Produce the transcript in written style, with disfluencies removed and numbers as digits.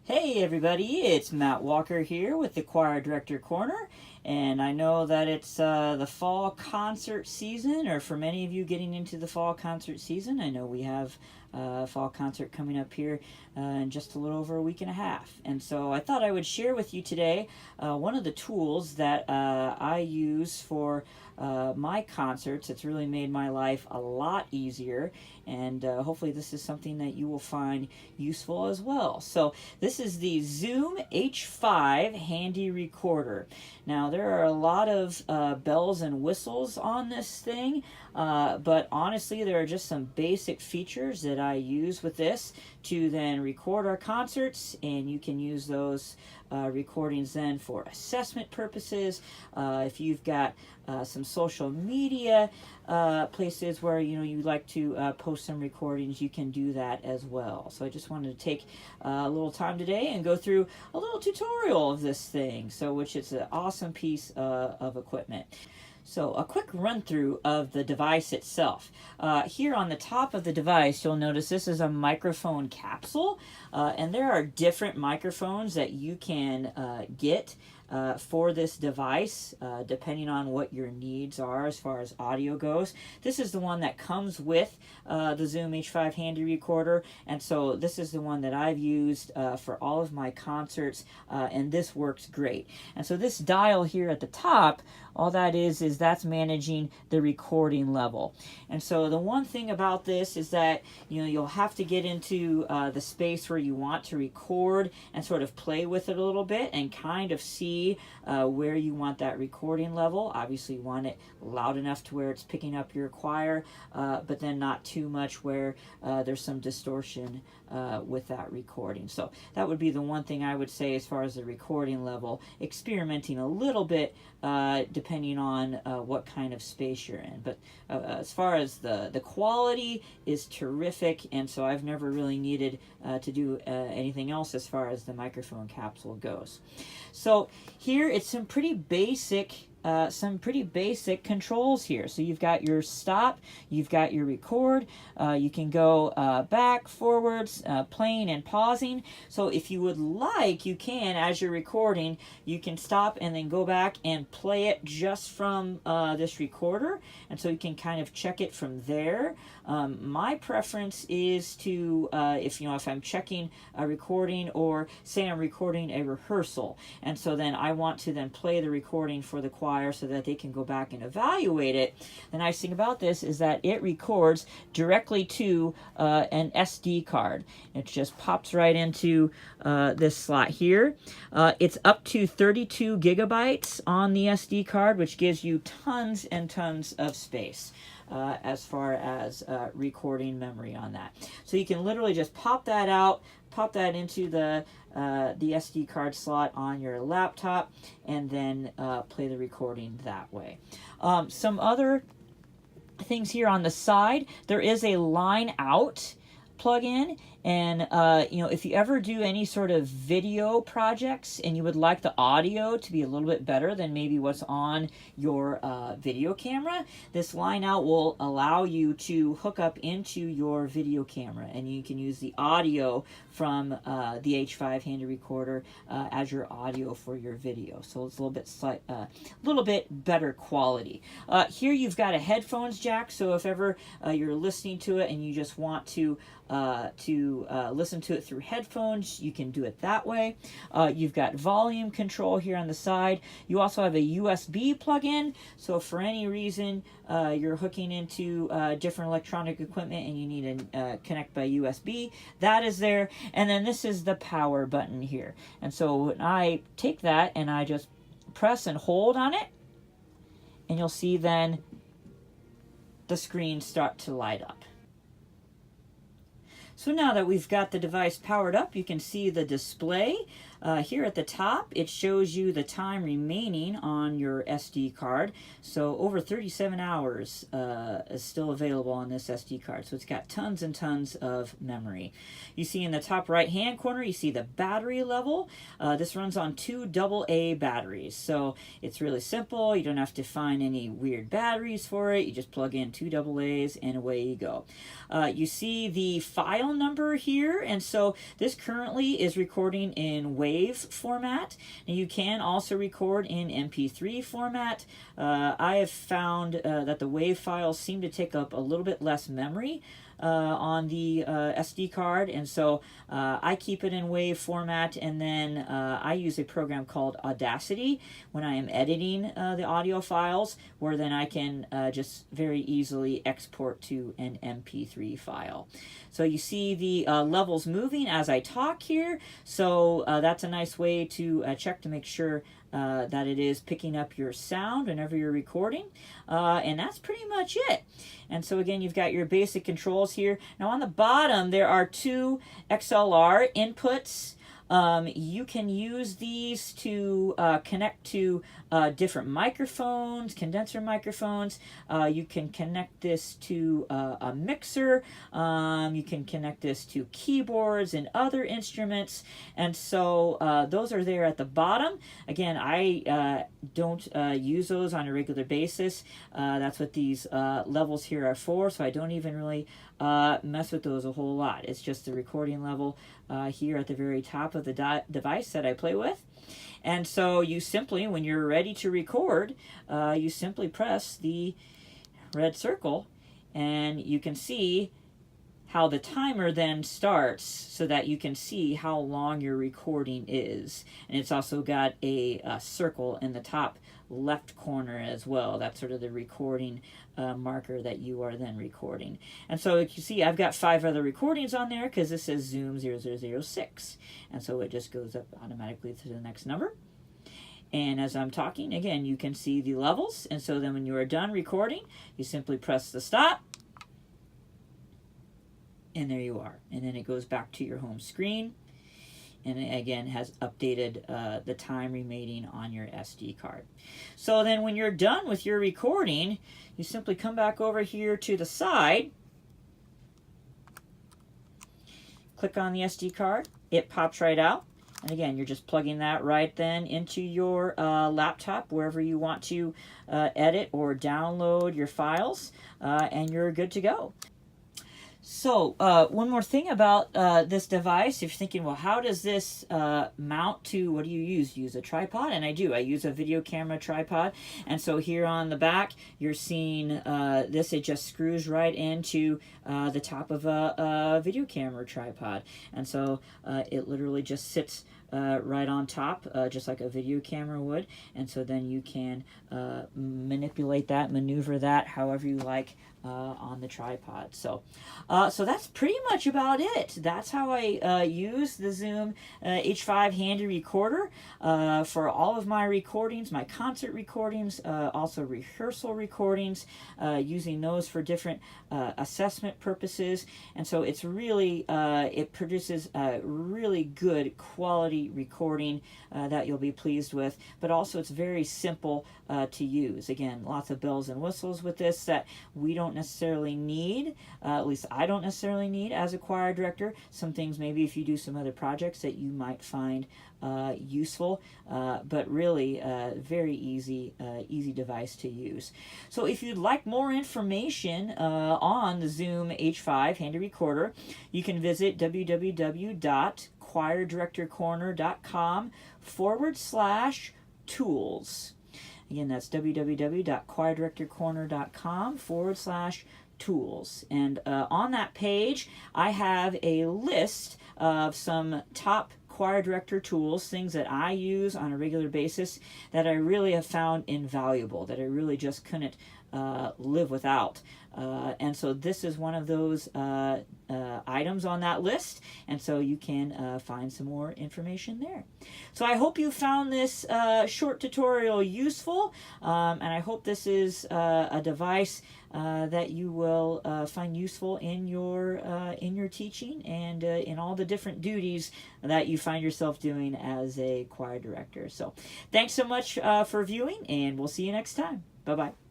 Hey everybody, it's Matt Walker here with the Choir Director Corner, and I know that it's the fall concert season, or for many of you getting into the fall concert season. I know we have a fall concert coming up here in just a little over a week and a half, and so I thought I would share with you today one of the tools that I use for my concerts. It's really made my life a lot easier, and hopefully this is something that you will find useful as well. So this is the Zoom H5 Handy Recorder. Now there are a lot of bells and whistles on this thing, but honestly there are just some basic features that I use with this to then record our concerts, and you can use those recordings then for assessment purposes. If you've got some social media places where you like to post some recordings, you can do that as well. So I just wanted to take a little time today and go through a little tutorial of this thing, which is an awesome piece of equipment. So a quick run through of the device itself. Here on the top of the device, you'll notice this is a microphone capsule, and there are different microphones that you can get for this device, depending on what your needs are as far as audio goes. This is the one that comes with the Zoom H5 Handy Recorder, and so this is the one that I've used for all of my concerts, and this works great. And so this dial here at the top, all that is that's managing the recording level. And so the one thing about this is that you'll have to get into the space where you want to record and sort of play with it a little bit and kind of see where you want that recording level. Obviously you want it loud enough to where it's picking up your choir, but then not too much where there's some distortion with that recording. So that would be the one thing I would say as far as the recording level, experimenting a little bit depending on what kind of space you're in. But as far as the quality is terrific, and so I've never really needed to do anything else as far as the microphone capsule goes. So here it's some pretty basic controls here. So you've got your stop, you've got your record, you can go back, forwards, playing and pausing. So if you would like, you can, as you're recording, you can stop and then go back and play it just from this recorder, and so you can kind of check it from there. My preference is to, if I'm checking a recording, or say I'm recording a rehearsal, and so then I want to then play the recording for the choir so that they can go back and evaluate it. The nice thing about this is that it records directly to an SD card. It just pops right into this slot here. It's up to 32 gigabytes on the SD card, which gives you tons and tons of space as far as recording memory on that. So you can literally just pop that out, pop that into the SD card slot on your laptop, and then play the recording that way. Some other things here on the side, there is a line out plug-in, and if you ever do any sort of video projects and you would like the audio to be a little bit better than maybe what's on your video camera, this line out will allow you to hook up into your video camera, and you can use the audio from the H5 Handy Recorder as your audio for your video. So it's a little bit better quality. Here you've got a headphones jack, so if ever you're listening to it and you just want to listen to it through headphones, you can do it that way. You've got volume control here on the side. You also have a USB plug-in, so if for any reason you're hooking into different electronic equipment and you need to connect by USB, that is there. And then this is the power button here. And so when I take that and I just press and hold on it, and you'll see then the screen start to light up. So now that we've got the device powered up, you can see the display. Here at the top, it shows you the time remaining on your SD card. So over 37 hours is still available on this SD card. So it's got tons and tons of memory. You see in the top right-hand corner, you see the battery level. This runs on 2 AA batteries. So it's really simple. You don't have to find any weird batteries for it. You just plug in 2 AA's and away you go. You see the file number here, and so this currently is recording in WAV format. And you can also record in MP3 format. I have found that the WAV files seem to take up a little bit less memory on the SD card, and so I keep it in WAV format, and then I use a program called Audacity when I am editing the audio files, where then I can just very easily export to an MP3 file. So you see the levels moving as I talk here, so that's a nice way to check to make sure that it is picking up your sound whenever you're recording. And that's pretty much it. And so again, you've got your basic controls here. Now on the bottom, there are 2 XLR inputs. You can use these to connect to different microphones, condenser microphones. You can connect this to a mixer. You can connect this to keyboards and other instruments. And so those are there at the bottom. Again, I don't use those on a regular basis. That's what these levels here are for, so I don't even really mess with those a whole lot. It's just the recording level here at the very top of the device that I play with. And so you simply, when you're ready to record, you simply press the red circle, and you can see how the timer then starts so that you can see how long your recording is. And it's also got a circle in the top left corner as well. That's sort of the recording marker that you are then recording. And so you see I've got 5 other recordings on there because this says Zoom 0006. And so it just goes up automatically to the next number. And as I'm talking, again, you can see the levels. And so then when you are done recording, you simply press the stop. And there you are. And then it goes back to your home screen. And it again has updated the time remaining on your SD card. So then when you're done with your recording, you simply come back over here to the side, click on the SD card, it pops right out. And again, you're just plugging that right then into your laptop, wherever you want to edit or download your files, and you're good to go. So one more thing about this device, if you're thinking, well, how does this mount to, what do you use? Use a tripod? And I do. I use a video camera tripod. And so here on the back, you're seeing this. It just screws right into the top of a video camera tripod. And so it literally just sits right on top, just like a video camera would. And so then you can manipulate that, maneuver that however you like on the tripod. So that's pretty much about it. That's how I use the Zoom H5 handy recorder for all of my recordings, my concert recordings, also rehearsal recordings, using those for different assessment purposes. And so it's really, it produces a really good quality recording that you'll be pleased with, but also it's very simple to use. Again, lots of bells and whistles with this that we don't necessarily need, at least I don't necessarily need as a choir director. Some things maybe if you do some other projects that you might find useful, but really very easy device to use. So if you'd like more information on the Zoom H5 handy recorder, you can visit www.choirdirectorcorner.com/tools. Again, that's www.choirdirectorcorner.com/tools. And on that page, I have a list of some top choir director tools, things that I use on a regular basis that I really have found invaluable, that I really just couldn't live without. And so this is one of those items on that list, and so you can find some more information there. So I hope you found this short tutorial useful, and I hope this is a device that you will find useful in your teaching and in all the different duties that you find yourself doing as a choir director. So thanks so much for viewing, and we'll see you next time. Bye-bye.